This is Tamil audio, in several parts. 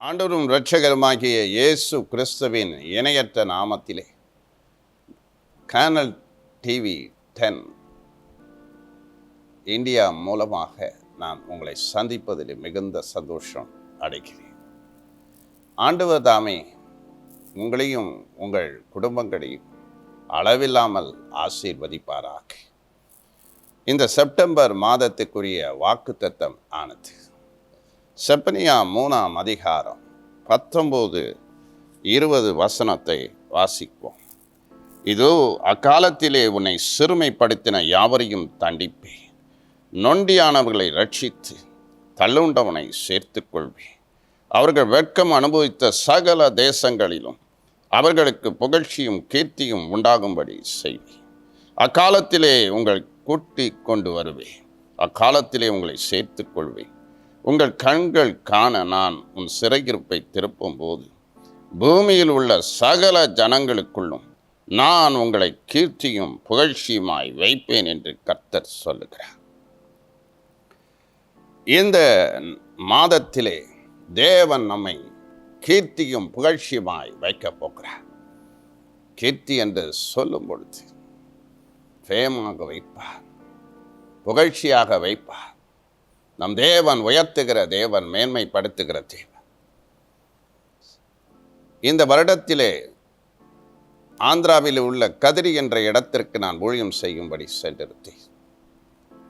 ஆண்டவரும் இரட்சகருமாகிய இயேசு கிறிஸ்துவின் இணையற்ற நாமத்திலே சேனல் டிவி 10 இந்தியா மூலமாக நான் உங்களை சந்திப்பதில் மிகுந்த சந்தோஷம் அடைகிறேன். ஆண்டவர் தாமே உங்களையும் உங்கள் குடும்பங்களையும் அளவில்லாமல் ஆசீர்வதிப்பாராக. இந்த செப்டம்பர் மாதத்துக்குரிய வாக்குத்தத்தம் ஆனது செப்பனியா 3ஆம் அதிகாரம் 19-20 வசனத்தை வாசிப்போம். இதோ அக்காலத்திலே உன்னை சிறுமைப்படுத்தின யாவரையும் தண்டிப்பேன், நொண்டியானவர்களை ரட்சித்து தள்ளுண்டவனை சேர்த்து கொள்வேன். அவர்கள் வெட்கம் அனுபவித்த சகல தேசங்களிலும் அவர்களுக்கு புகழ்ச்சியும் கீர்த்தியும் உண்டாகும்படி செய்வேன். அக்காலத்திலே உங்களை கூட்டி கொண்டு வருவேன், அக்காலத்திலே உங்களை சேர்த்து கொள்வேன். உங்கள் கண்கள் காண நான் உன் சிறையிருப்பை திருப்பும் போது பூமியில் உள்ள சகல ஜனங்களுக்குள்ளும் நான் உங்களை கீர்த்தியும் புகழ்ச்சியுமாய் வைப்பேன் என்று கர்த்தர் சொல்லுகிறார். இந்த மாதத்திலே தேவன் நம்மை கீர்த்தியும் புகழ்ச்சியுமாய் வைக்கப் போகிறார். கீர்த்தி என்று சொல்லும் பொழுது ஃபேமாக வைப்பார், புகழ்ச்சியாக வைப்பார். நம் தேவன் உயர்த்துகிற தேவன், மேன்மைப்படுத்துகிற தேவன். இந்த வருடத்திலே ஆந்திராவில் உள்ள கதிரி என்ற இடத்திற்கு நான் ஊழியம் செய்யும்படி சென்றிருந்தேன்.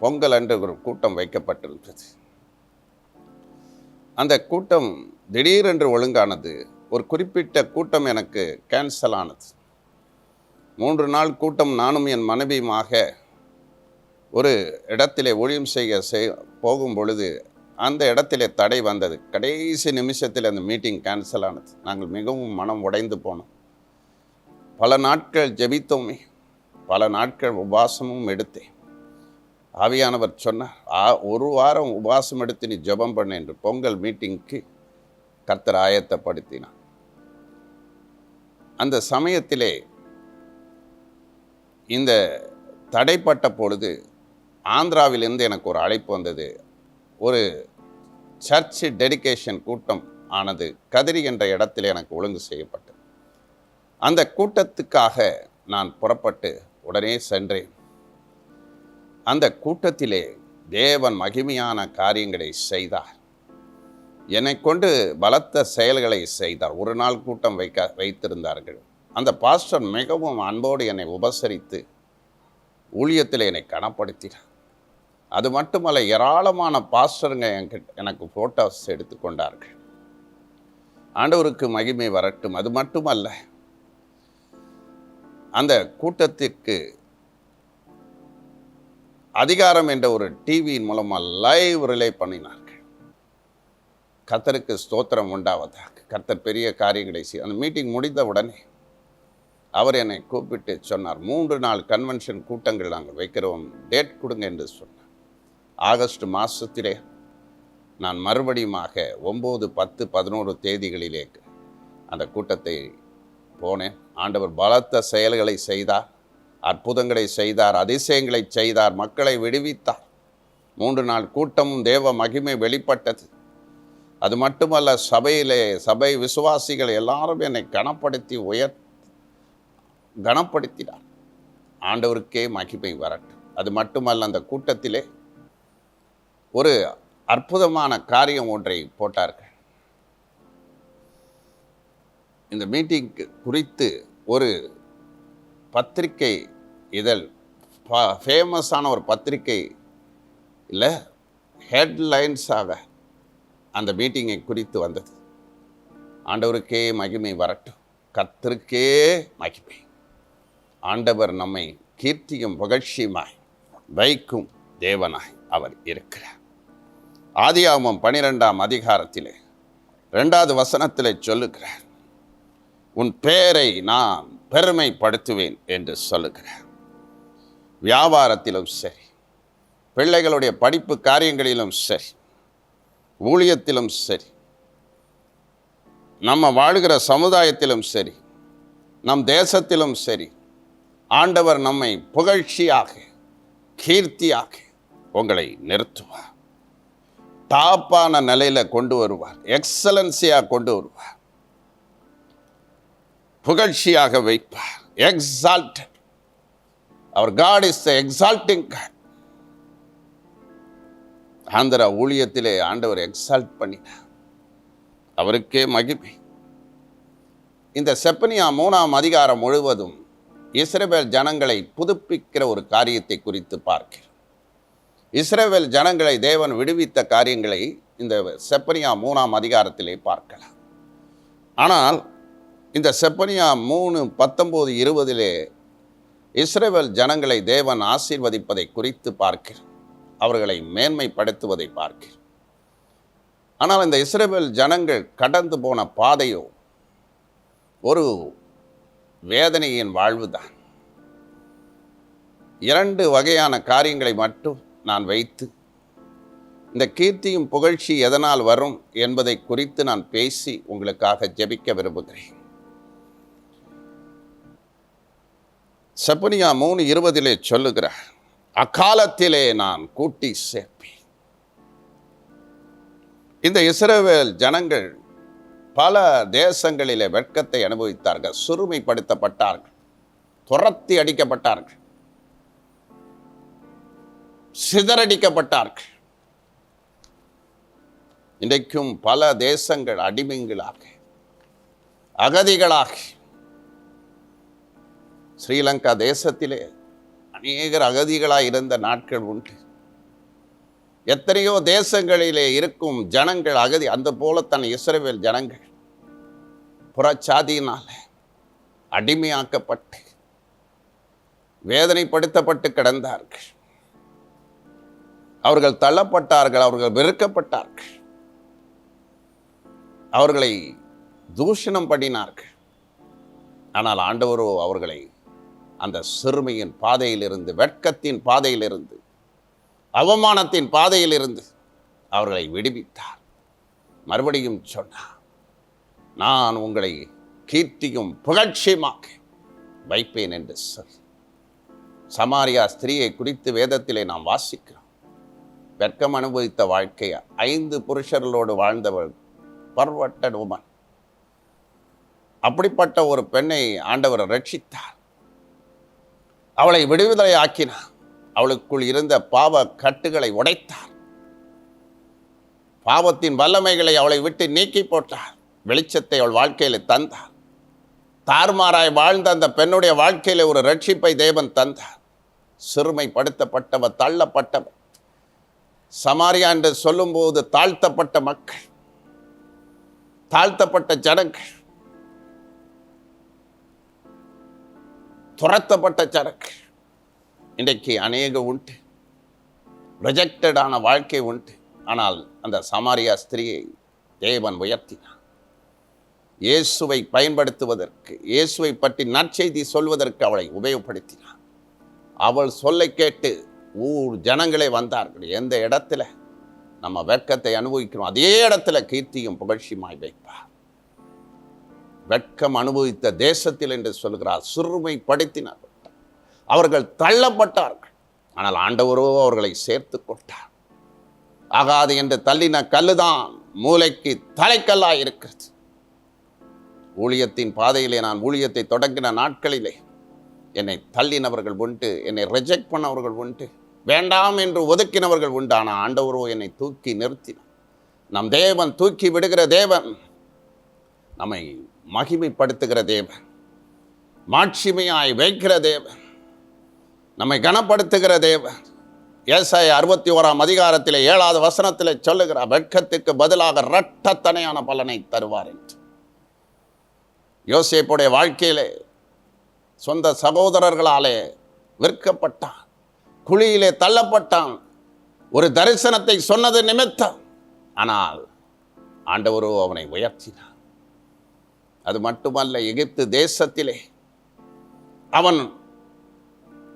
பொங்கல் அன்று ஒரு கூட்டம் வைக்கப்பட்டிருந்தது. அந்த கூட்டம் திடீரென்று ஒழுங்கானது. ஒரு குறிப்பிட்ட கூட்டம் எனக்கு கேன்சல் ஆனது. 3 நாள் கூட்டம் நானும் என் மனைவியுமாக ஒரு இடத்திலே ஊழியம் செய்ய போகும் பொழுது அந்த இடத்திலே தடை வந்தது. கடைசி நிமிஷத்தில் அந்த மீட்டிங் கேன்சல் ஆனது. நாங்கள் மிகவும் மனம் உடைந்து போனோம். பல நாட்கள் ஜெபித்தோமே, பல நாட்கள் உபவாசமும் எடுத்தேன். ஆவியானவர் சொன்னார், 1 வாரம் உபவாசம் எடுத்து நீ ஜெபம் பண்ண என்று. பொங்கல் மீட்டிங்க்கு கர்த்தர் ஆயத்தப்படுத்தினார். அந்த சமயத்திலே இந்த தடைப்பட்ட பொழுது ஆந்திராவிலிருந்து எனக்கு ஒரு அழைப்பு வந்தது. ஒரு சர்ச் டெடிகேஷன் கூட்டம் ஆனது கதிரி என்ற இடத்தில் எனக்கு ஒழுங்கு செய்யப்பட்டது. அந்த கூட்டத்துக்காக நான் புறப்பட்டு உடனே சென்றேன். அந்த கூட்டத்திலே தேவன் மகிமையான காரியங்களை செய்தார். என்னை கொண்டு பலத்த செயல்களை செய்தார். 1 நாள் கூட்டம் வைத்திருந்தார்கள். அந்த பாஸ்டர் மிகவும் அன்போடு என்னை உபசரித்து ஊழியத்தில் என்னை கனப்படுத்தினார். அது மட்டுமல்ல, ஏராளமான பாஸ்டருங்க எனக்கு ஃபோட்டோஸ் எடுத்துக்கொண்டார்கள். ஆண்டவருக்கு மகிமை வரட்டும். அது மட்டுமல்ல, அந்த கூட்டத்திற்கு அதிகாரம் என்ற ஒரு டிவியின் மூலமாக லைவ் ரிலே பண்ணினார்கள். கர்த்தருக்கு ஸ்தோத்திரம் உண்டாவதாக. கர்த்தர் பெரிய காரியங்களை செய்ய. அந்த மீட்டிங் முடிந்த உடனே அவர் என்னை கூப்பிட்டு சொன்னார், 3 நாள் கன்வென்ஷன் கூட்டங்கள் நாங்கள் வைக்கிறோம், டேட் கொடுங்க என்று சொன்னார். ஆகஸ்ட் மாதத்திலே நான் மறுபடியுமாக 9, 10, 11 தேதிகளிலே அந்த கூட்டத்தை போனேன். ஆண்டவர் பலத்த செயல்களை செய்தார், அற்புதங்களை செய்தார், அதிசயங்களை செய்தார், மக்களை விடுவித்தார். 3 நாள் கூட்டமும் தேவ மகிமை வெளிப்பட்டது. அது மட்டுமல்ல, சபை விசுவாசிகள் எல்லாரும் என்னை கனப்படுத்தினார். ஆண்டவருக்கே மகிமை வரட்டும். அது மட்டுமல்ல, அந்த கூட்டத்திலே ஒரு அற்புதமான காரியம் ஒன்றை போட்டார்கள். இந்த மீட்டிங் குறித்து ஒரு பத்திரிகை இதழ், ஃபேமஸான ஒரு பத்திரிகை இல்லை, ஹெட்லைன்ஸாக அந்த மீட்டிங்கை குறித்து வந்தது. ஆண்டவருக்கே மகிமை வரட்டும், கர்த்தருக்கே மகிமை. ஆண்டவர் நம்மை கீர்த்தியும் புகழ்ச்சியுமாய் வைக்கும் தேவனாய் அவர் இருக்கிறார். ஆதியாகமம் 12ஆம் அதிகாரத்திலே 2வது வசனத்திலே சொல்லுகிறார், உன் பெயரை நான் பெருமைப்படுத்துவேன் என்று சொல்லுகிறார். வியாபாரத்திலும் சரி, பிள்ளைகளுடைய படிப்பு காரியங்களிலும் சரி, ஊழியத்திலும் சரி, நம்ம வாழ்கிற சமுதாயத்திலும் சரி, நம் தேசத்திலும் சரி, ஆண்டவர் நம்மை புகழ்ச்சியாக கீர்த்தியாக உங்களை நிறுத்துவார். டாப்பான நிலையில கொண்டு வருவார், எக்ஸலன்சியா கொண்டு வருவார், புகழ்ச்சியாக வைப்பார். எக்ஸால்டட். அவர் God is the exalting God. Andhra ஊழியத்திலே ஆண்டவர் எக்ஸால்ட் பண்ணினார், அவருக்கே மகிமை. இந்த செப்பனியா 3ஆம் அதிகாரம் முழுவதும் இஸ்ரவேல் ஜனங்களை புதுப்பிக்கிற ஒரு காரியத்தை குறித்து பார்க்கிறோம். இஸ்ரவேல் ஜனங்களை தேவன் விடுவித்த காரியங்களை இந்த செப்பனியா 3ஆம் அதிகாரத்திலே பார்க்கலாம். ஆனால் இந்த செப்பனியா 3:19-20 இஸ்ரவேல் ஜனங்களை தேவன் ஆசீர்வதிப்பதை குறித்து பார்க்கிறோம், அவர்களை மேன்மைப்படுத்துவதை பார்க்கிறோம். ஆனால் இந்த இஸ்ரவேல் ஜனங்கள் கடந்து போன பாதையோ ஒரு வேதனையின் வாழ்வுதான். 2 வகையான காரியங்களை மட்டும் நான் வைத்து இந்த கீர்த்தியும் புகழ்ச்சி எதனால் வரும் என்பதை குறித்து நான் பேசி உங்களுக்காக ஜெபிக்க விரும்புகிறேன். செப்பனியா 3:20 சொல்லுகிறார், அக்காலத்திலே நான் கூட்டி சேர்ப்பேன். இந்த இஸ்ரவேல் ஜனங்கள் பல தேசங்களிலே வெட்கத்தை அனுபவித்தார்கள், சிறுமைப்படுத்தப்பட்டார்கள், துரத்தி அடிக்கப்பட்டார்கள், சிதறடிக்கப்பட்டார்கள். இன்றைக்கும் பல தேசங்கள் அடிமைகளாக, அகதிகளாக, ஸ்ரீலங்கா தேசத்திலே அநேகர் அகதிகளாக இருந்த நாட்கள் உண்டு. எத்தனையோ தேசங்களிலே இருக்கும் ஜனங்கள் அகதி. அந்த போல தன் இஸ்ரவேல் ஜனங்கள் புறச்சாதியினால அடிமையாக்கப்பட்டு வேதனைப்படுத்தப்பட்டு கிடந்தார்கள். அவர்கள் தள்ளப்பட்டார்கள், அவர்கள் வெறுக்கப்பட்டார்கள், அவர்களை தூஷணம் பண்ணினார்கள். ஆனால் ஆண்டவரோ அவர்களை அந்த சிறுமையின் பாதையிலிருந்து, வெட்கத்தின் பாதையிலிருந்து, அவமானத்தின் பாதையிலிருந்து அவர்களை விடுவித்தார். மறுபடியும் சொன்னார், நான் உங்களை கீர்த்தியும் புகழ்ச்சியுமாக வைப்பேன் என்று சொல். சமாரியா ஸ்திரீயை குறித்து வேதத்திலே நாம் வாசிக்கிறோம். வெட்கம் அனுபவித்த வாழ்க்கை, 5 புருஷர்களோடு வாழ்ந்தவள், பர்வட்டட் உமன். அப்படிப்பட்ட ஒரு பெண்ணை ஆண்டவர் ரட்சித்தார், அவளை விடுதலை ஆக்கினார், அவளுக்குள் இருந்த பாவ கட்டுகளை உடைத்தார், பாவத்தின் வல்லமைகளை அவளை விட்டு நீக்கி போட்டார், வெளிச்சத்தை அவள் வாழ்க்கையில் தந்தார். தார்மாராய் வாழ்ந்த அந்த பெண்ணுடைய வாழ்க்கையில் ஒரு ரட்சிப்பை தேவன் தந்தார். சிறுமைப்படுத்தப்பட்டவர், தள்ளப்பட்டவர், சமாரியா என்று சொல்லும்போது தாழ்த்தப்பட்ட மக்கள், தாழ்த்தப்பட்ட ஜனங்கள், துரத்தப்பட்ட ஜனங்கள் இன்றைக்கு அநேக உண்டு. ரிஜெக்டடான வாழ்க்கை உண்டு. ஆனால் அந்த சமாரியா ஸ்திரீயை தேவன் உயர்த்தினார். இயேசுவை பயன்படுத்துவதற்கு, இயேசுவை பற்றி நற்செய்தி சொல்வதற்கு அவளை உபயோகப்படுத்தினார். அவள் சொல்லை கேட்டு ஊர் ஜனங்களே வந்தார்கள். எந்த இடத்துல நம்ம வெட்கத்தை அனுபவிக்கிறோம், அதே இடத்துல கீர்த்தியும் புகழ்ச்சியுமாய் வைப்பார். வெட்கம் அனுபவித்த தேசத்தில் என்று சொல்கிறார், சிறுமைப்படுத்தினார், அவர்கள் தள்ளப்பட்டார்கள். ஆனால் ஆண்டவரோ அவர்களை சேர்த்து கொண்டார். ஆகாது என்று தள்ளின கல்லுதான் மூளைக்கு தலைக்கல்லாய் இருக்கிறது. ஊழியத்தின் பாதையிலே நான் ஊழியத்தை தொடங்கின நாட்களிலே என்னை தள்ளினவர்கள் உண்டு, என்னை ரிஜெக்ட் பண்ணவர்கள் உண்டு, வேண்டாம் என்று ஒதுக்கினவர்கள் உண்டு. ஆனால் ஆண்டவரோ என்னை தூக்கி நிறுத்தினார். நம் தேவன் தூக்கி விடுகிற தேவன், நம்மை மகிமைப்படுத்துகிற தேவன், மாட்சிமையாய் வைக்கிற தேவன், நம்மை கனப்படுத்துகிற தேவன். ஏசாயா 61ஆம் அதிகாரத்திலே 7வது வசனத்திலே சொல்லுகிறார், வெட்கத்துக்கு பதிலாக இரட்டத்தனையான பலனை தருவார் என்று. யோசேப்புடைய வாழ்க்கையிலே சொந்த சகோதரர்களாலே விற்கப்பட்டான், குழியிலே தள்ளப்பட்டான், ஒரு தரிசனத்தை சொன்னது நிமித்தம். ஆனால் ஆண்டவரோ அவனை உயர்த்தினார். அது மட்டுமல்ல, எகிப்து தேசத்திலே அவன்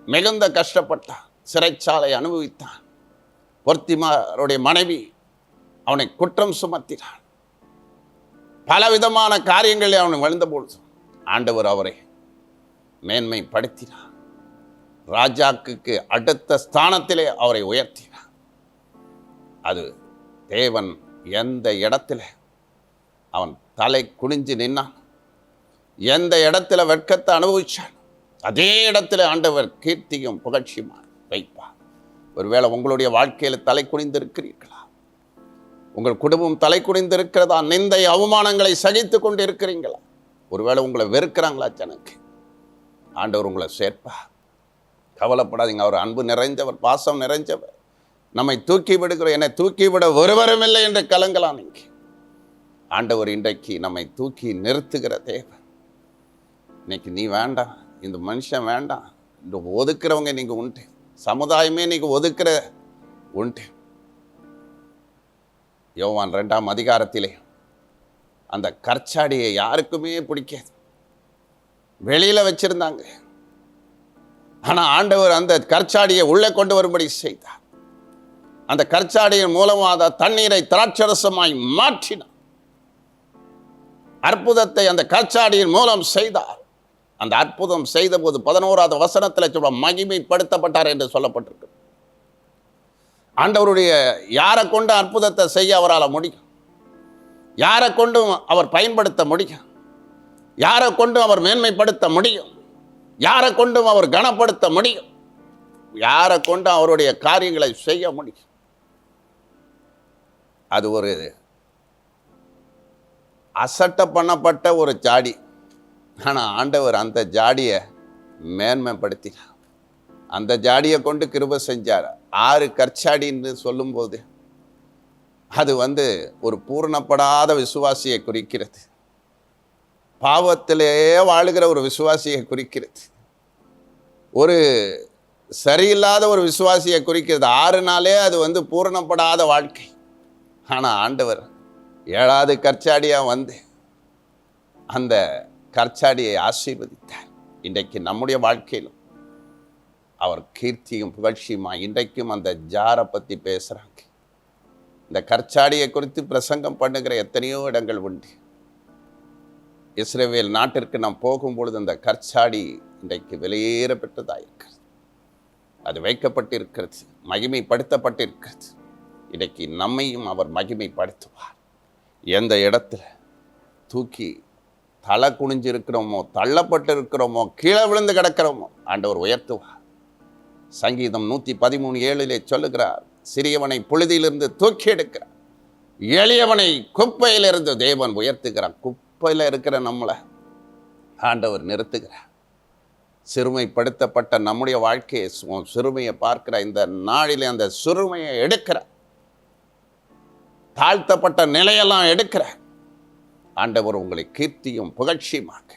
மிகுந்த கஷ்டப்பட்டான், சிறைச்சாலை அனுபவித்தான். பொர்த்திமாருடைய மனைவி அவனை குற்றம் சுமத்தினான். பலவிதமான காரியங்களில் அவனை விழுந்தபொழுது ஆண்டவர் அவரை மேன்மைப்படுத்தினார். ராஜாக்கு அடுத்த ஸ்தானத்திலே அவரை உயர்த்தினார். அது தேவன் எந்த இடத்துல அவன் தலை குனிஞ்சு நின்னான், எந்த இடத்துல வெட்கத்தை அனுபவிச்சான், அதே இடத்துல ஆண்டவர் கீர்த்தியும் புகழ்ச்சியுமா வைப்பார். ஒருவேளை உங்களுடைய வாழ்க்கையில் தலை குனிந்திருக்கிறீர்களா? உங்கள் குடும்பம் தலை குனிந்திருக்கிறதா? நிந்தை அவமானங்களை சகித்து கொண்டு இருக்கிறீங்களா? ஒருவேளை உங்களை வெறுக்கிறாங்களா ஜனக்கு? ஆண்டவர் உங்களை சேர்ப்பா. கவலைப்படாதீங்க. அவர் அன்பு நிறைஞ்சவர், பாசம் நிறைஞ்சவர். நம்மை தூக்கி விடுகிற, என்னை தூக்கி விட ஒருவரும் இல்லை என்று கலங்கலாம். நீங்க ஆண்டவர் இன்றைக்கு நம்மை தூக்கி நிறுத்துகிற தேவன். இன்னைக்கு நீ வேண்டாம், இந்த மனுஷன் வேண்டாம், இந்த ஒதுக்குறவங்க நீங்க உண்டு, சமுதாயமே நீங்க ஒதுக்குற உண்டு. யோவான் 2ஆம் அதிகாரத்திலே அந்த கற்சாடியை யாருக்குமே பிடிக்காது, வெளியில வச்சிருந்தாங்க. ஆனா ஆண்டவர் அந்த கற்சாடியை உள்ளே கொண்டு வரும்படி செய்தார். அந்த கற்சாடியின் மூலமாக தண்ணீரை திராட்சரசமாய் மாற்றினார். அற்புதத்தை அந்த கற்சாடியின் மூலம் செய்தார். அந்த அற்புதம் செய்த போது 11ஆவது வசனத்தில் சொல்ல மகிமைப்படுத்தப்பட்டார் என்று சொல்லப்பட்டிருக்கு. ஆண்டவருடைய யாரை கொண்டு அற்புதத்தை செய்ய அவரால் முடியும், யாரை கொண்டும் அவர் பயன்படுத்த முடியும், யாரை கொண்டும் அவர் மேன்மைப்படுத்த முடியும், யாரை கொண்டும் அவர் கனப்படுத்த முடியும், யாரை கொண்டு அவருடைய காரியங்களை செய்ய முடியும். அது ஒரு அசட்டை பண்ணப்பட்ட ஒரு ஜாடி. ஆனால் ஆண்டவர் அந்த ஜாடியை மேன்மைப்படுத்தினார். அந்த ஜாடியை கொண்டு கிருபை செஞ்சார். 6 கற்சாடின்னு சொல்லும்போது அது ஒரு பூரணப்படாத விசுவாசியை குறிக்கிறது, பாவத்திலே வாழுகிற ஒரு விசுவாசியை குறிக்கிறது, ஒரு சரியில்லாத ஒரு விசுவாசியை குறிக்கிறது. 6 நாளே அது பூரணப்படாத வாழ்க்கை. ஆனால் ஆண்டவர் 7ஆவது கற்சாடியாக அந்த கற்சாடியை ஆசீர்வதித்தார். இன்றைக்கு நம்முடைய வாழ்க்கையிலும் அவர் கீர்த்தியும் புகழ்ச்சியுமா இன்றைக்கும் அந்த ஜாரை பற்றி பேசுகிறாங்க. இந்த கற்சாடியை குறித்து பிரசங்கம் பண்ணுகிற எத்தனையோ இடங்கள் உண்டு. இஸ்ரவேல் நாட்டிற்கு நாம் போகும்பொழுது அந்த கற்சாடி இன்றைக்கு வெளியேற பெற்றதாக இருக்கிறது. அது வைக்கப்பட்டிருக்கிறது, மகிமைப்படுத்தப்பட்டிருக்கிறது. இன்றைக்கு நம்மையும் அவர் மகிமைப்படுத்துவார். எந்த இடத்துல தூக்கி தலை குனிஞ்சு இருக்கிறோமோ, தள்ளப்பட்டு இருக்கிறோமோ, கீழே விழுந்து கிடக்கிறோமோ ஆண்டவர் உயர்த்துவார். சங்கீதம் 113:7 சொல்லுகிறார், சிறியவனை புழுதியிலிருந்து தூக்கி எடுக்கிறார், எளியவனை குப்பையிலிருந்து தேவன் உயர்த்துகிறார். குப்பையில் இருக்கிற நம்மளை ஆண்டவர் நிறுத்துகிறார். சிறுமைப்படுத்தப்பட்ட நம்முடைய வாழ்க்கையை, சிறுமையை பார்க்கிற இந்த நாளிலே அந்த சிறுமையை எடுக்கிறார். தாழ்த்தப்பட்ட நிலையெல்லாம் எடுக்கிறார். ஆண்டவர் உங்களை கீர்த்தியும் புகழ்ச்சியுமாக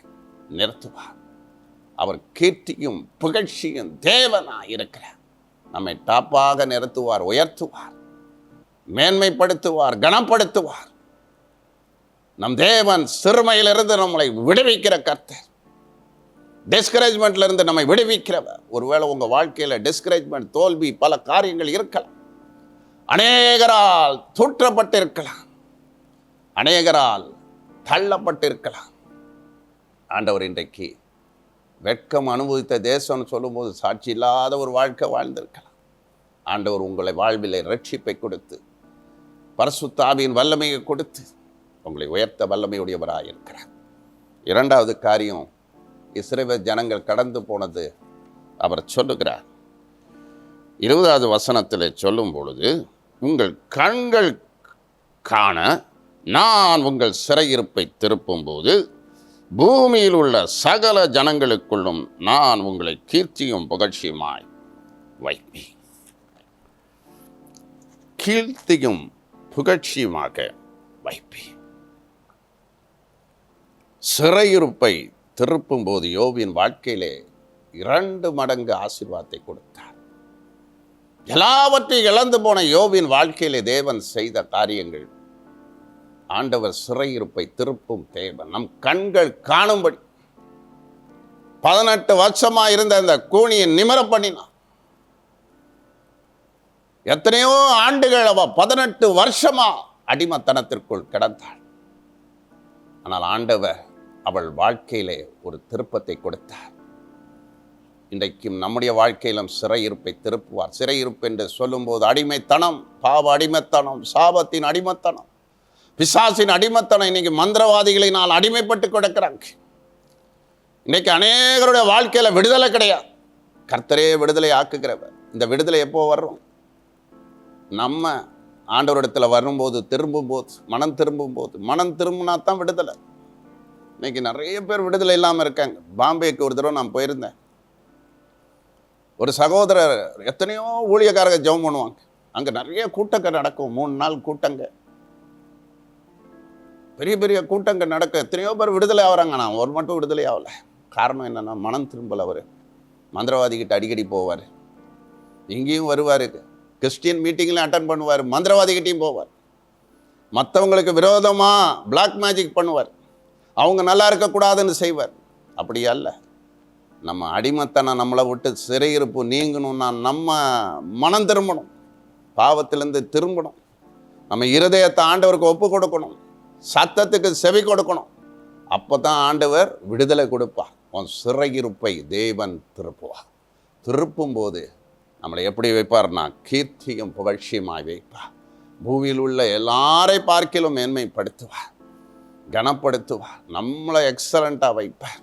நிறுத்துவார். அவர் கீர்த்தியும் புகழ்ச்சியும் தேவனாய் இருக்கிறார். நம்மை டாப்பாக நிறுத்துவார், உயர்த்துவார், மேன்மைப்படுத்துவார், கனப்படுத்துவார். நம் தேவன் சிறுமையிலிருந்து நம்மளை விடுவிக்கிற கர்த்தர், டிஸ்கரேஜ்மெண்ட்ல இருந்து நம்மை விடுவிக்கிறவர். ஒருவேளை உங்க வாழ்க்கையில டிஸ்கரேஜ்மெண்ட், தோல்வி, பல காரியங்கள் இருக்கலாம். அநேகரால் தூற்றப்பட்டிருக்கலாம், அநேகரால் தள்ளப்பட்டிருக்கலாம். ஆண்டவர் இன்றைக்கு வெட்கம் அனுபவித்த தேசம்னு சொல்லும்போது சாட்சி இல்லாத ஒரு வாழ்க்கை வாழ்ந்திருக்கலாம். ஆண்டவர் உங்களை வாழ்விலே ரட்சிப்பை கொடுத்து, பரிசுத்த ஆவியின் வல்லமையை கொடுத்து உங்களை உயர்த்த வல்லமையுடையவராக இருக்கிறார். 2வது காரியம், இஸ்ரவேல் ஜனங்கள் கடந்து போனது அவர் சொல்லுகிறார். 20வது வசனத்தில் சொல்லும் பொழுது, உங்கள் கண்கள் காண நான் உங்கள் சிறையிருப்பை திருப்பும் போது பூமியில் உள்ள சகல ஜனங்களுக்குள்ளும் நான் உங்களை கீர்த்தியும் புகழ்ச்சியுமாய் வைப்பேன். கீர்த்தியும் புகழ்ச்சியுமாக வைப்பேன். சிறையிருப்பை திருப்பும் போது யோபின் வாழ்க்கையிலே 2 மடங்கு ஆசீர்வாதத்தை கொடுத்தார். எல்லாவற்றையும் இழந்து போன யோபின் வாழ்க்கையிலே தேவன் செய்த காரியங்கள், ஆண்டவர் சிறையிருப்பை திருப்பும் தேவன். நம் கண்கள் காணும்படி 18 வருஷமா இருந்த அந்த கூனியை நிமிர பண்ணினான். எத்தனையோ ஆண்டுகள் அவ 18 வருஷமா அடிமத்தனத்திற்குள் கிடந்தாள். ஆனால் ஆண்டவர் அவள் வாழ்க்கையிலே ஒரு திருப்பத்தை கொடுத்தார். இன்றைக்கும் நம்முடைய வாழ்க்கையிலும் சிறையிருப்பை திருப்புவார். சிறையிருப்பு என்று சொல்லும்போது அடிமைத்தனம், பாவ அடிமைத்தனம், சாபத்தின் அடிமைத்தனம், பிசாசின் அடிமைத்தனம். இன்னைக்கு மந்திரவாதிகளினால் அடிமைப்பட்டு கிடக்கிறாங்க. இன்னைக்கு அநேகருடைய வாழ்க்கையில் விடுதலை கிடையாது. கர்த்தரே விடுதலை ஆக்குகிறவர். இந்த விடுதலை எப்போ வரும்? நம்ம ஆண்டவரிடத்தில் வரும்போது, திரும்பும்போது, மனம் திரும்பும்போது. மனம் திரும்பினா தான் விடுதலை. இன்னைக்கு நிறைய பேர் விடுதலை இல்லாமல் இருக்காங்க. பாம்பேக்கு ஒரு தடவை நான் போயிருந்தேன். ஒரு சகோதரர் எத்தனையோ ஊழியக்காரங்க ஜெபம் பண்ணுவாங்க. அங்கே நிறைய கூட்டங்கள் நடக்கும். 3 நாள் கூட்டங்க, பெரிய பெரிய கூட்டங்கள் நடக்கும். எத்தனையோ பேர் விடுதலை ஆகிறாங்க. நான் ஒரு மட்டும் விடுதலை ஆகலை. காரணம் என்னென்னா, மனம் திரும்பல. அவர் மந்திரவாதிகிட்ட அடிக்கடி போவார், இங்கேயும் வருவார், கிறிஸ்டியன் மீட்டிங்லையும் அட்டன் பண்ணுவார், மந்திரவாதிகிட்டையும் போவார், மற்றவங்களுக்கு விரோதமாக பிளாக் மேஜிக் பண்ணுவார், அவங்க நல்லா இருக்கக்கூடாதுன்னு செய்வார். அப்படி அல்ல. நம்ம அடிமைத்தனம் நம்மளை விட்டு சிறையிருப்பு நீங்கணும்னா நம்ம மனம் திரும்பணும், பாவத்திலேருந்து திரும்பணும், நம்ம இருதயத்தை ஆண்டவருக்கு ஒப்பு கொடுக்கணும், சத்தத்துக்கு செவி கொடுக்கணும். அப்போ தான் ஆண்டவர் விடுதலை கொடுப்பார். உன் சிறையிருப்பை தேவன் திருப்புவார். திருப்பும்போது நம்மளை எப்படி வைப்பார்னா, கீர்த்தியும் புகழ்ச்சியுமாய் வைப்பார். பூமியில் உள்ள எல்லாரை பார்க்கிலும் மேன்மைப்படுத்துவார், கனப்படுத்துவார். நம்மளை எக்ஸலண்ட்டாக வைப்பார்,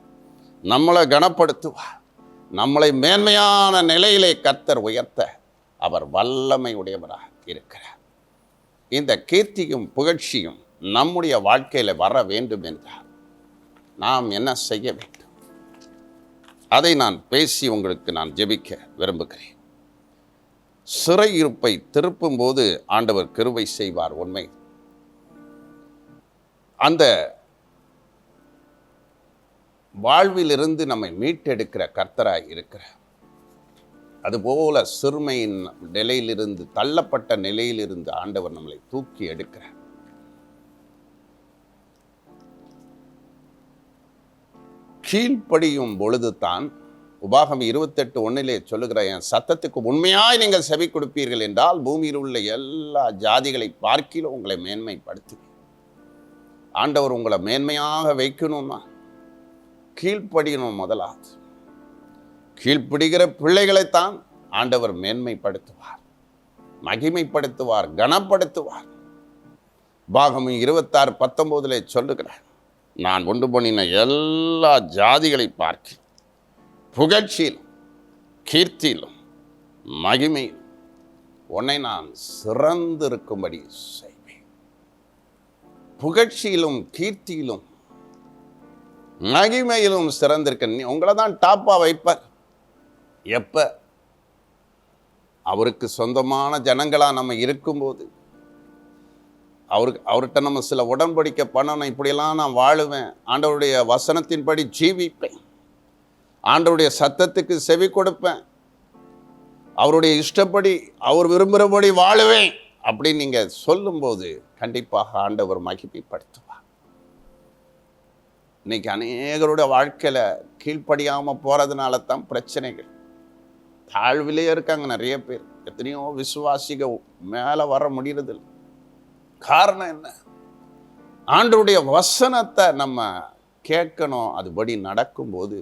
நம்மளை கனப்படுத்துவார். நம்மளை மேன்மையான நிலையிலே கர்த்தர் உயர்த்த அவர் வல்லமை உடையவராக இருக்கிறார். இந்த கீர்த்தியும் புகழ்ச்சியும் நம்முடைய வாழ்க்கையில் வர வேண்டும் என்றால் நாம் என்ன செய்ய வேண்டும்? அதை நான் பேசி உங்களுக்கு நான் ஜெபிக்க விரும்புகிறேன். சிறையிருப்பை திருப்பும் போது ஆண்டவர் கிருபை செய்வார். உண்மை. அந்த வாழ்விலிருந்து நம்மை மீட்டெடுக்கிற கர்த்தராய் இருக்கிறார். அதுபோல சிறுமையின் நிலையிலிருந்து, தள்ளப்பட்ட நிலையிலிருந்து ஆண்டவர் நம்மளை தூக்கி எடுக்கிறார். கீழ்ப்படியும் பொழுது தான், உபாகம் 28:1 சொல்லுகிற, என் சத்தத்துக்கு உண்மையாய் நீங்கள் செவி கொடுப்பீர்கள் என்றால் பூமியில் உள்ள எல்லா ஜாதிகளை பார்க்கிலும் உங்களை மேன்மைப்படுத்துவேன். ஆண்டவர் உங்களை மேன்மையாக வைக்கணும்னா கீழ்ப்படியணும். முதலாவது கீழ்ப்படுகிற பிள்ளைகளைத்தான் ஆண்டவர் மேன்மைப்படுத்துவார், மகிமைப்படுத்துவார், கனப்படுத்துவார். உபாகம் 26:19 சொல்லுகிறார், நான் உண்டு பண்ணின எல்லா ஜாதிகளை பார்க்க புகழ்ச்சியிலும் கீர்த்தியிலும் மகிமையிலும் உன்னை நான் சிறந்திருக்கும்படி செய்வேன். புகழ்ச்சியிலும் கீர்த்தியிலும் மகிமையிலும் சிறந்திருக்க உங்களை தான் டாப்பாக வைப்பார். எப்போ? அவருக்கு சொந்தமான ஜனங்களாக நம்ம இருக்கும்போது, அவர்கிட்ட நம்ம சில உடன்படிக்கை பண்ணணும். இப்படியெல்லாம் நான் வாழுவேன், ஆண்டவருடைய வசனத்தின்படி ஜீவிப்பேன், ஆண்டவருடைய சத்தத்துக்கு செவி கொடுப்பேன், அவருடைய இஷ்டப்படி, அவர் விரும்புகிறபடி வாழுவேன் அப்படின்னு நீங்கள் சொல்லும்போது கண்டிப்பாக ஆண்டவர் மகிமைப்படுத்துவார். இன்னைக்கு அநேகருடைய வாழ்க்கையில் கீழ்ப்படியாமல் போகிறதுனால தான் பிரச்சனைகள். தாழ்விலே இருக்காங்க நிறைய பேர். எத்தனையோ விசுவாசிகள் மேலே வர முடியறதில்லை. காரணம் என்ன? ஆண்டவருடைய வசனத்தை நம்ம கேட்கணும். அதுபடி நடக்கும்போது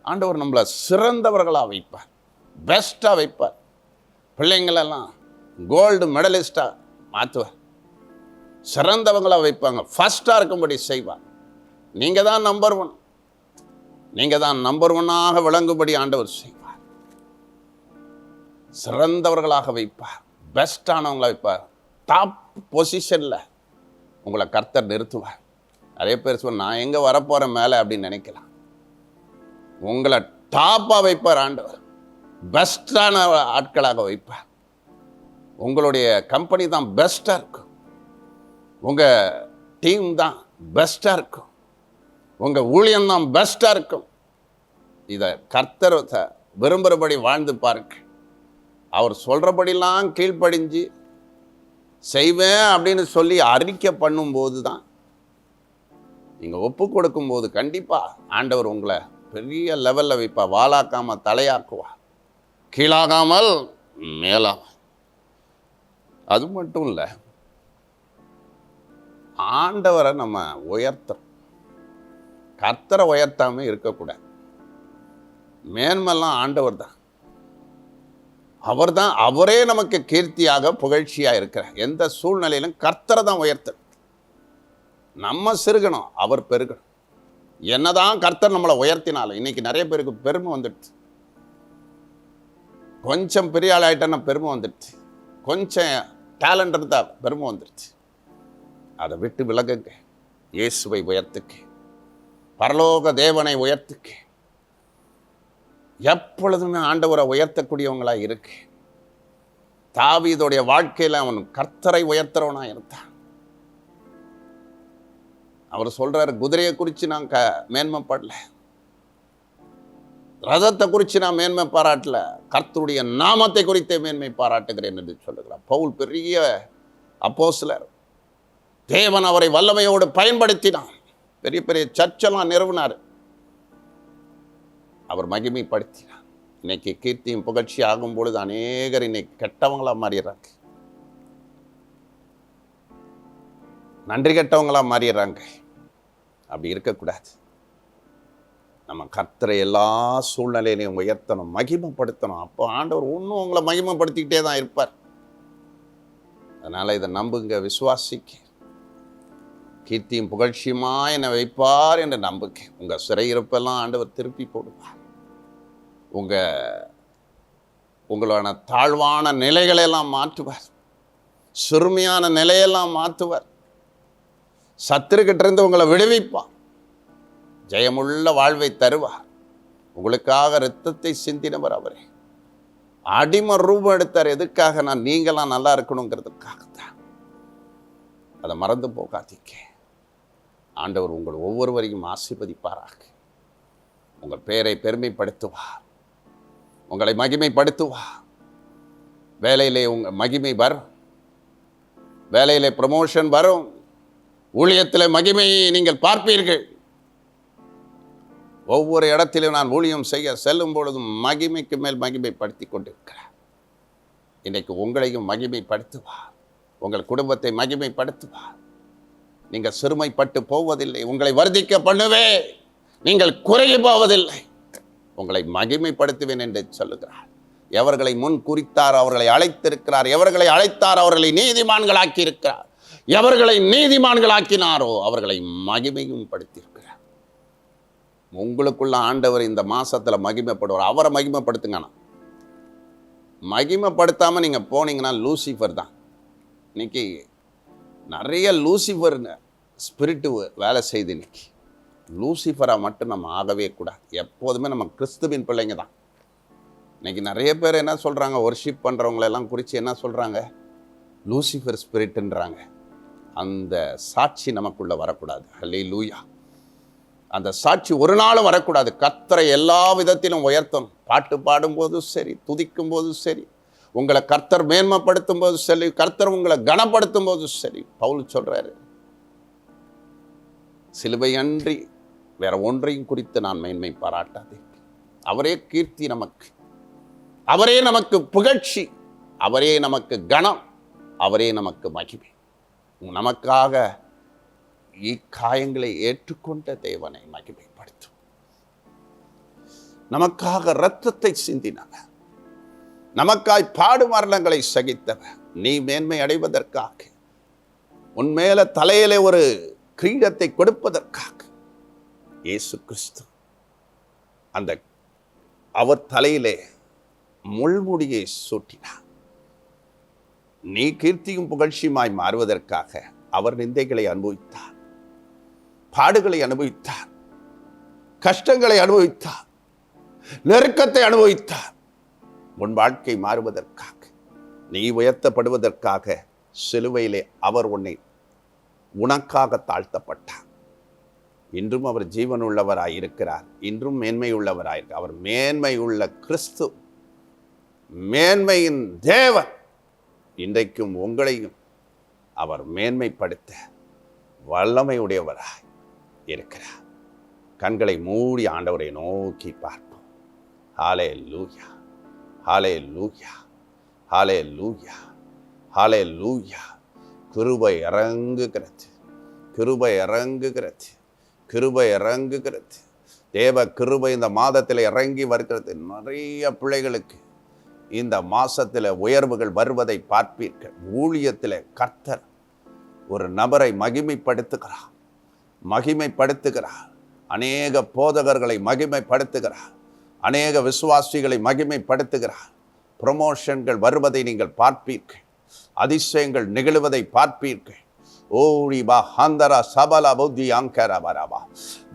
ஆண்டவர் நம்மளை சிறந்தவர்களாக வைப்பார், பெஸ்ட்டாக வைப்பார். பிள்ளைங்களெல்லாம் கோல்டு மெடலிஸ்டாக மாற்றுவார், சிறந்தவங்களாக வைப்பாங்க, ஃபஸ்ட்டாக இருக்கும்படி செய்வார். நீங்கள் தான் நம்பர் 1, நீங்கள் தான் நம்பர் 1ஆக விளங்கும்படி ஆண்டவர் செய்வார். சிறந்தவர்களாக வைப்பார், பெஸ்டானவங்களை வைப்பார், டாப் பொசிஷனில் உங்களை கர்த்தர் நிறுத்துவார். நிறைய பேர் சொல்ல, நான் எங்கே வரப்போகிறேன் மேலே அப்படின்னு நினைக்கலாம். உங்களை டாப்பாக வைப்பார் ஆண்டவர், பெஸ்டான ஆட்களாக வைப்பார். உங்களுடைய கம்பெனி தான் பெஸ்ட்டாக இருக்கும், உங்கள் டீம் தான் பெஸ்ட்டாக இருக்கும், உங்கள் ஊழியம் தான் பெஸ்ட்டாக இருக்கும். இதை கர்த்தர் விரும்புகிறபடி வாழ்ந்து பாருங்க. அவர் சொல்கிறபடிலாம் கீழ்ப்படிஞ்சு செய்வேன் அப்படின்னு சொல்லி அறிக்கை பண்ணும்போது தான், நீங்கள் ஒப்பு கொடுக்கும்போது கண்டிப்பாக ஆண்டவர் உங்களை பெரிய லெவலில் வைப்பார். வாலாக்காமல் தலையாக்குவார், கீழாகாமல் மேலாக. அது மட்டும் இல்லை, ஆண்டவரை நம்ம உயர்த்தணும். கர்த்தரை உயர்த்தாமல் இருக்கக்கூடாது. மேன்மெல்லாம் ஆண்டவர் தான். அவரே நமக்கு கீர்த்தியாக புகழ்ச்சியாக இருக்கிறார். எந்த சூழ்நிலையிலும் கர்த்தரை தான் உயர்த்த. நம்ம சிறுகணும், அவர் பெருகணும். என்னதான் கர்த்தர் நம்மளை உயர்த்தினாலும் இன்னைக்கு நிறைய பேருக்கு பெருமை வந்துடுச்சு. கொஞ்சம் பெரிய ஆள் ஆகிட்டா பெருமை வந்துடுச்சு. கொஞ்சம் டேலண்ட் இருந்தால் பெருமை வந்துடுச்சு. அதை விட்டு விலகுங்க. இயேசுவை உயர்த்துக்க, பரலோக தேவனை உயர்த்துக்க, எப்பொழுதுமே ஆண்டவரை உயர்த்தக்கூடியவங்களா இருக்கு. தாவீதுடைய வாழ்க்கையில் அவன் கர்த்தரை உயர்த்துறவனா இருந்தான். அவர் சொல்றாரு, குதிரையை குறித்து நான் மேன்மைப்படல, ரதத்தை குறித்து நான் மேன்மை பாராட்டல, கர்த்தருடைய நாமத்தை குறித்தே மேன்மை பாராட்டுகிறேன் என்று சொல்லுகிறார். பவுல் பெரிய அப்போஸ்தலர். தேவன் அவரை வல்லமையோடு பயன்படுத்தினான். பெரிய பெரிய சர்ச்செல்லாம் நிறுவினார். அவர் மகிமைப்படுத்தினார். இன்னைக்கு கீர்த்தியும் புகழ்ச்சி ஆகும் பொழுது அநேகர் இன்னைக்கு கெட்டவங்களா மாறிடுறாங்க, நன்றி கெட்டவங்களா மாறிடுறாங்க. அப்படி இருக்கக்கூடாது. நம்ம கர்த்தரை எல்லா சூழ்நிலையிலையும் உயர்த்தணும், மகிமைப்படுத்தணும். அப்போ ஆண்டவர் இன்னும் உங்களை மகிமைப்படுத்திக்கிட்டே தான் இருப்பார். அதனால இதை நம்புங்க, விசுவாசிக்க. கீர்த்தியும் புகழ்ச்சியுமா என்னை வைப்பார் என்று நம்புங்க. உங்கள் சிறையிருப்பெல்லாம் ஆண்டவர் திருப்பி போடுவார். உங்களோட தாழ்வான நிலைகளெல்லாம் மாற்றுவார். சிறுமையான நிலையெல்லாம் மாற்றுவார். சத்துருக்கிட்ட இருந்து உங்களை விடுவிப்பார். ஜெயமுள்ள வாழ்வை தருவார். உங்களுக்காக இரத்தத்தை சிந்தினவர் அவரே. அடிமை ரூபம் எடுத்தார். எதுக்காக? நீங்களாம் நல்லா இருக்கணுங்கிறதுக்காகத்தான். அதை மறந்து போகாதீங்க. ஆண்டவர் உங்கள் ஒவ்வொருவரையும் ஆசீர்வதிப்பாராக. உங்கள் பேரை பெருமைப்படுத்துவார், உங்களை மகிமைப்படுத்துவார். வேலையிலே உங்கள் மகிமை வரும், வேலையிலே ப்ரமோஷன் வரும், ஊழியத்தில் மகிமையை நீங்கள் பார்ப்பீர்கள். ஒவ்வொரு இடத்திலும் நான் ஊழியம் செய்ய செல்லும் பொழுதும் மகிமைக்கு மேல் மகிமைப்படுத்தி கொண்டிருக்கிறார். இன்றைக்கு உங்களையும் மகிமைப்படுத்துவார், உங்கள் குடும்பத்தை மகிமைப்படுத்துவார். நீங்கள் சிறுமைப்பட்டு போவதில்லை, உங்களை வர்த்திக்க பண்ணுவே, நீங்கள் குறைய போவதில்லை, உங்களை மகிமைப்படுத்துவேன் என்று சொல்லுகிறார். எவர்களை முன் குறித்தார் அவர்களை அழைத்திருக்கிறார், எவர்களை அழைத்தார் அவர்களை நீதிமான்களாக்கி இருக்கிறார், எவர்களை நீதிமான்களாக்கினாரோ அவர்களை மகிமையும் படுத்தியிருக்கிறார். உங்களுக்குள்ள ஆண்டவர் இந்த மாசத்துல மகிமைப்படுவார். அவரை மகிமைப்படுத்துங்கண்ணா. மகிமைப்படுத்தாம நீங்க போனீங்கன்னா லூசிஃபர் தான். இன்னைக்கு நிறைய லூசிஃபர் ஸ்பிரிட்டு வேலை செய்து. இன்னைக்கு லூசிஃபராக மட்டும் நம்ம ஆகவே கூடாது. எப்போதுமே நம்ம கிறிஸ்துவின் பிள்ளைங்க தான். இன்னைக்கு நிறைய பேர் என்ன சொல்கிறாங்க, ஒர்ஷிப் பண்ணுறவங்களெல்லாம் குறித்து என்ன சொல்கிறாங்க, லூசிஃபர் ஸ்பிரிட்டுன்றாங்க. அந்த சாட்சி நமக்குள்ளே வரக்கூடாது. ஹல்லேலூயா. அந்த சாட்சி ஒரு நாளும் வரக்கூடாது. கர்த்தரை எல்லா விதத்திலும் உயர்த்தணும். பாட்டு பாடும்போதும் சரி, துதிக்கும் போதும் சரி, உங்களை கர்த்தர் மேன்மைப்படுத்தும் போது சரி, கர்த்தர் உங்களை கனப்படுத்தும் போது சரி. பவுல் சொல்றாரு, சிலுவை அன்றி வேற ஒன்றையும் குறித்து நான் மேன்மை பாராட்டாதே. அவரே கீர்த்தி நமக்கு, அவரே நமக்கு புகழ்ச்சி, அவரே நமக்கு கனம், அவரே நமக்கு மகிமை. நமக்காக இக்காயங்களை ஏற்றுக்கொண்ட தேவனை மகிமைப்படுத்தும். நமக்காக இரத்தத்தை சிந்தினவர், நமக்காய் பாடு மரணங்களை சகித்தவர், நீ மேன்மை அடைவதற்காக, உன்மேல தலையிலே ஒரு கிரீடத்தை கொடுப்பதற்காக இயேசு கிறிஸ்து அந்த அவர் தலையிலே முள்முடியை சூட்டினார். நீ கீர்த்தியும் புகழ்ச்சியுமாய் மாறுவதற்காக அவர் நிந்தைகளை அனுபவித்தார், பாடுகளை அனுபவித்தார், கஷ்டங்களை அனுபவித்தார், நெருக்கத்தை அனுபவித்தார். உன் வாழ்க்கை மாறுவதற்காக, நீ உயர்த்தப்படுவதற்காக சிலுவையிலே அவர் உனக்காக தாழ்த்தப்பட்டார். இன்றும் அவர் ஜீவன் உள்ளவராயிருக்கிறார், இன்றும் மேன்மை உள்ளவராயிருக்கிறார். அவர் மேன்மை உள்ள கிறிஸ்து, மேன்மையின் தேவன். இன்றைக்கும் உங்களையும் அவர் மேன்மைப்படுத்த வல்லமை உடையவராய் இருக்கிறார். கண்களை மூடி ஆண்டவரை நோக்கி பார்ப்போம். ஹல்லேலூயா, ஹல்லேலூயா, ஹல்லேலூயா, ஹல்லேலூயா. கிருபை இறங்குகிறது, கிருபை இறங்குகிறது, கிருபை இறங்குகிறது. தேவ கிருபை இந்த மாதத்தில் இறங்கி வருகிறது. நிறைய பிள்ளைகளுக்கு இந்த மாசத்தில் உயர்வுகள் வருவதை பார்ப்பீர்கள். ஊழியத்தில் கர்த்தர் ஒரு நபரை மகிமைப்படுத்துகிறார். அநேக போதகர்களை மகிமைப்படுத்துகிறார். அநேக விசுவாசிகளை மகிமைப்படுத்துகிறார். ப்ரமோஷன்கள் வருவதை நீங்கள் பார்ப்பீர்கள். அதிசயங்கள் நிகழ்வதை பார்ப்பீர்கள். ஓடிபா ஹந்தரா சபலா புத்தி அங்கரா பராபா.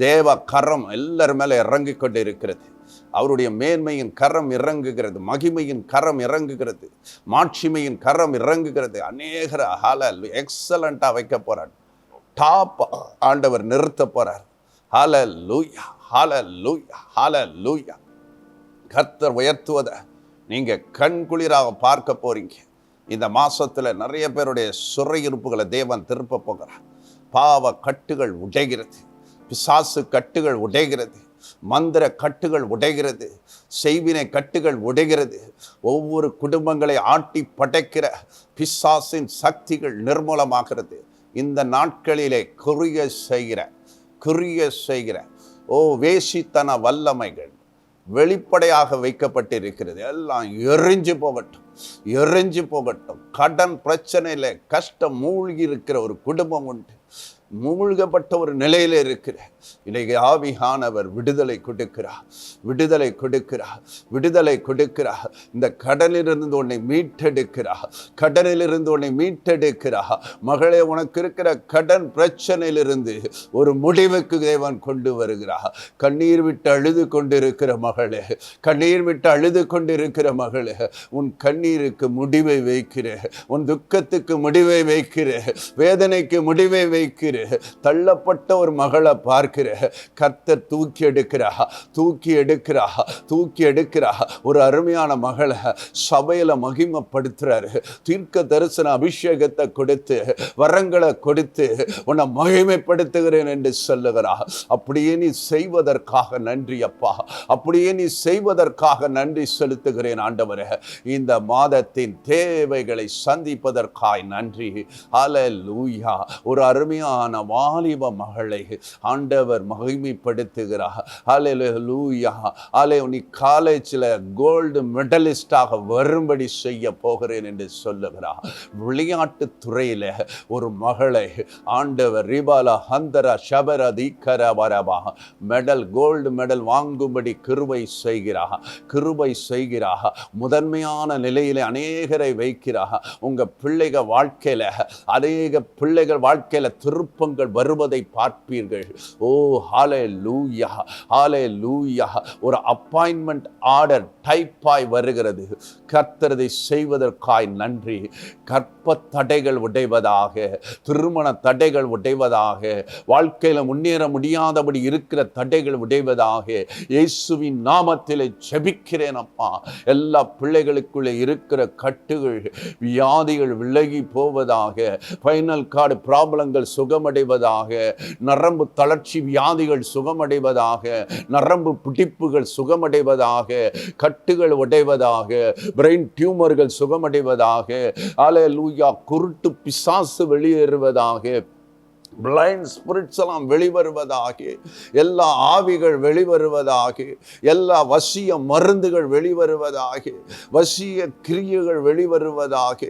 தேவ கரம் எல்லார் மேலே இறங்கி கொண்டு இருக்கிறது. அவருடைய மேன்மையின் கரம் இறங்குகிறது. மகிமையின் கரம் இறங்குகிறது. மாட்சிமையின் கரம் இறங்குகிறது. அநேகர் எக்ஸலண்டா வைக்க போறார். டாப் ஆண்டவர் நிறுத்த போறார். ஹல்லேலூயா, ஹல்லேலூயா, ஹல்லேலூயா. கர்த்தர் உயர்த்துவதை நீங்க கண்குளிராக பார்க்க போறீங்க. இந்த மாசத்துல நிறைய பேருடைய சிறையிருப்புகளை தேவன் திருப்ப போகிறார். பாவ கட்டுகள் உடைகிறது. பிசாசு கட்டுகள் உடைகிறது. மந்திர கட்டுகள் உடைகிறது. செய்வினை கட்டுகள் உடைகிறது. ஒவ்வொரு குடும்பங்களை ஆட்டி படைக்கிற பிசாசின் சக்திகள் நிர்மூலமாகிறது. இந்த நாட்களிலே குறிய செய்கிற வேசித்தன வல்லமைகள் வெளிப்படையாக வைக்கப்பட்டிருக்கிறது. எல்லாம் எரிஞ்சு போகட்டும். கடன் பிரச்சனையில கஷ்டம் மூழ்கி இருக்கிற ஒரு குடும்பம் உண்டு. மூழ்கப்பட்ட ஒரு நிலையில இருக்கிற இன்னைக்கு ஆவியானவர் விடுதலை கொடுக்கிறார். இந்த கடனிலிருந்து உன்னை மீட்டெடுக்கிறார். மகளே, உனக்கு இருக்கிற கடன் பிரச்சனையிலிருந்து ஒரு முடிவுக்கு தேவன் கொண்டு வருகிறார். கண்ணீர் விட்டு அழுது கொண்டிருக்கிற மகளே, உன் கண்ணீருக்கு முடிவை வைக்கிற, உன் துக்கத்துக்கு முடிவை வைக்கிற, வேதனைக்கு முடிவை வைக்கிற, தள்ளப்பட்ட ஒரு மகளை பார்க்கிற கர்த்தர் தூக்கி எடுக்கிறா. ஒரு அருமையான மகளை சபையில மகிமைப்படுத்துறாரு. தீர்க்க தரிசன அபிஷேகத்தை கொடுத்து, வரங்களை கொடுத்து உன்னை மகிமைப்படுத்துகிறேன் என்று சொல்லுகிறா. அப்படியே நீ செய்வதற்காக நன்றி அப்பா. அப்படியே நீ செய்வதற்காக நன்றி செலுத்துகிறேன் ஆண்டவரே. இந்த மாதத்தின் தேவைகளை சந்திப்பதற்காய் நன்றி. ஹல்லேலூயா. ஒரு அருமையான வாலிப மகளை ஆண்டவர் மகிமைப்படுத்துகிறார். ஹல்லேலூயா. நீ காலேஜில் கோல்டு மெடலிஸ்டாக வரும்படி செய்ய போகிறேன் என்று சொல்லுகிறார். விளையாட்டு துறையில் ஒரு மகளை ஆண்டவர் ரிபாலா ஹந்தரா ஷபரா தீக்கரா வரபா கோல்டு மெடல் வாங்கும்படி கிருபை செய்கிறார். முதன்மையான நிலையிலே அநேகரை வைக்கிறார். உங்க பிள்ளைகள் வாழ்க்கையில திருப்பங்கள் வருவதை பார்ப்பீர்கள். ஹல்லேலூயா. ஒரு அப்பாயின்மெண்ட் ஆர்டர் டைப்பாய் வருகிறது. கர்த்தரை செய்வதற்காய் நன்றி. கற்ப தடைகள் உடைவதாக, திருமண தடைகள் உடைவதாக, வாழ்க்கையில முன்னேற முடியாதபடி இருக்கிற தடைகள் உடைவதாக இயேசுவின் நாமத்திலே ஜெபிக்கிறேன் அப்பா. எல்லா பிள்ளைகளுக்குள்ளே இருக்கிற கட்டுகள், வியாதிகள் விலகி போவதாக, ஃபைனல் கார்டு ப்ராப்ளங்கள் சுகமடைவதாக, நரம்பு தளர்ச்சி வியாதிகள் சுகமடைவதாக, நரம்பு பிடிப்புகள் சுகமடைவதாக, கட்டுகள் உடைவதாக, பிரெயின் டியூமர்கள் சுகமடைவதாக, ஹல்லேலூயா. குருட்டு பிசாசு வெளியேறுவதாக, பிளைண்ட் ஸ்பிரிட்ஸ் எல்லாம் வெளிவருவதாக, எல்லா ஆவிகள் வெளிவருவதாக, எல்லா வசிய மருந்துகள் வெளிவருவதாக, வசிய கிரியைகள் வெளிவருவதாக,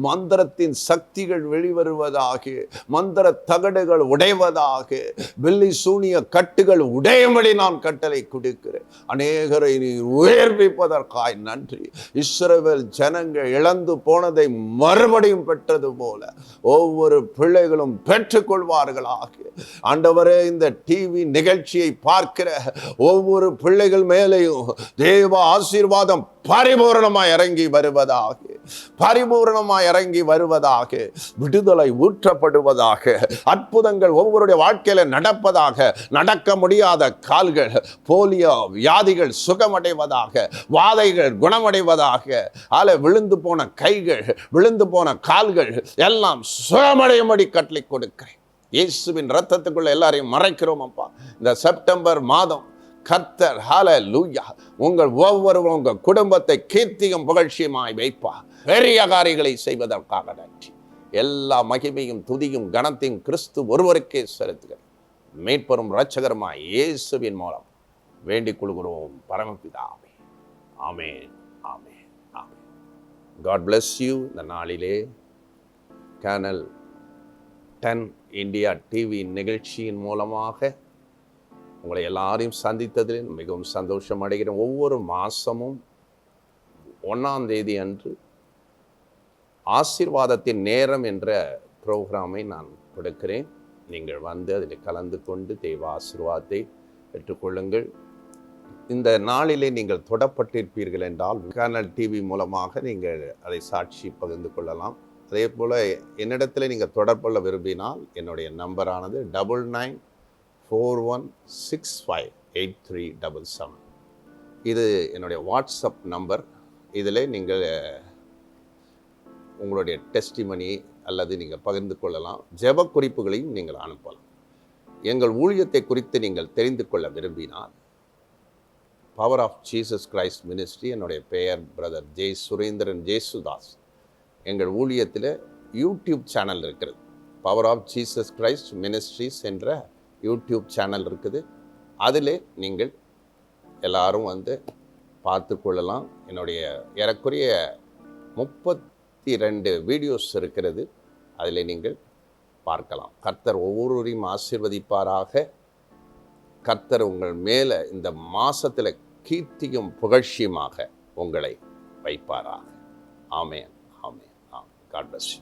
மந்திரத்தின் சக்திகள் வெளிவருவதாக, மந்திர தகடுகள் உடைவதாக, வெள்ளி சூனிய கட்டுகள் உடையும்படி நான் கட்டளை கொடுக்கிறேன். அநேகரை நீ உயர்விப்பதற்காய் நன்றி. இஸ்ரவேல் ஜனங்கள் இழந்து போனதை மறுபடியும் பெற்றது போல ஒவ்வொரு பிள்ளைகளும் பெற்றுக்கொள்வார்கள். ஆண்டவரே, இந்த டிவி நிகழ்ச்சியை பார்க்கிற ஒவ்வொரு பிள்ளைகள் மேலேயும் தேவ ஆசீர்வாதம் பரிபூரணமாய் இறங்கி வருவதாக, விடுதலை ஊற்றப்படுவதாக, அற்புதங்கள் ஒவ்வொருடைய வாழ்க்கையில நடப்பதாக, நடக்க முடியாத கால்கள், போலியோ வியாதிகள் சுகமடைவதாக, வாதைகள் குணமடைவதாக, விழுந்து போன கைகள், விழுந்து போன கால்கள் எல்லாம் சுகமடையும்படி கட்டளை கொடுக்கிறேன். இயேசுவின் இரத்தத்துக்குள்ள எல்லாரையும் மறைக்கிறோம் அப்பா. இந்த செப்டம்பர் மாதம் கர்த்தர் ஹல்லேலூயா உங்கள் ஒவ்வொருவரும் உங்கள் குடும்பத்தை கீர்த்தியும் புகழ்ச்சியுமாய் வைப்பார். பெரிய காரியங்களை செய்வதற்காக நன்றி. எல்லா மகிமையும் துதியும் கனத்தையும் கிறிஸ்து ஒருவருக்கே செலுத்துகிறேன். மீட்பரும் இரட்சகருமாய் இயேசுவின் மூலம் வேண்டிக் கொள்கிறோம் பரமபிதாவே. ஆமென், ஆமென், ஆமென். God bless you. இந்த நாளிலே சேனல் 10 இந்தியா டிவி நிகழ்ச்சியின் மூலமாக உங்களை எல்லாரையும் சந்தித்ததில் மிகவும் சந்தோஷம் அடைகிறேன். ஒவ்வொரு மாதமும் 1ஆம் தேதி அன்று ஆசீர்வாதத்தின் நேரம் என்ற ப்ரோக்ராமை நான் கொடுக்கிறேன். நீங்கள் வந்து அதில் கலந்து கொண்டு தெய்வ ஆசீர்வாதத்தை பெற்றுக்கொள்ளுங்கள். இந்த நாளிலே நீங்கள் தொடப்பட்டிருப்பீர்கள் என்றால் சேனல் டிவி மூலமாக நீங்கள் அதை சாட்சி பகிர்ந்து கொள்ளலாம். அதே போல் என்னிடத்தில் நீங்கள் தொடர்பு கொள்ள விரும்பினால் என்னுடைய நம்பரானது 9941658377. இது என்னுடைய வாட்ஸ்அப் நம்பர். இதில் நீங்கள் உங்களுடைய டெஸ்டிமனி அல்லது நீங்கள் பகிர்ந்து கொள்ளலாம். ஜெப குறிப்புகளையும் நீங்கள் அனுப்பலாம். எங்கள் ஊழியத்தை குறித்து நீங்கள் தெரிந்து கொள்ள விரும்பினால் power of Jesus Christ ministry, என்னுடைய பெயர் பிரதர் ஜெய் சுரேந்திரன் ஜேசுதாஸ். எங்கள் ஊழியத்தில் யூடியூப் சேனல் இருக்கிறது. Power of Jesus Christ ministries என்ற யூடியூப் சேனல் இருக்குது. அதில் நீங்கள் எல்லாரும் வந்து பார்த்து கொள்ளலாம். என்னுடைய ஏறக்குறைய 32 வீடியோஸ் இருக்கிறது. அதில் நீங்கள் பார்க்கலாம். கர்த்தர் ஒவ்வொருவரையும் ஆசீர்வதிப்பாராக. கர்த்தர் உங்கள் மேலே இந்த மாசத்தில் கீர்த்தியும் புகழ்ச்சியுமாக உங்களை வைப்பாராக. ஆமென், ஆமென், ஆமென். God bless you.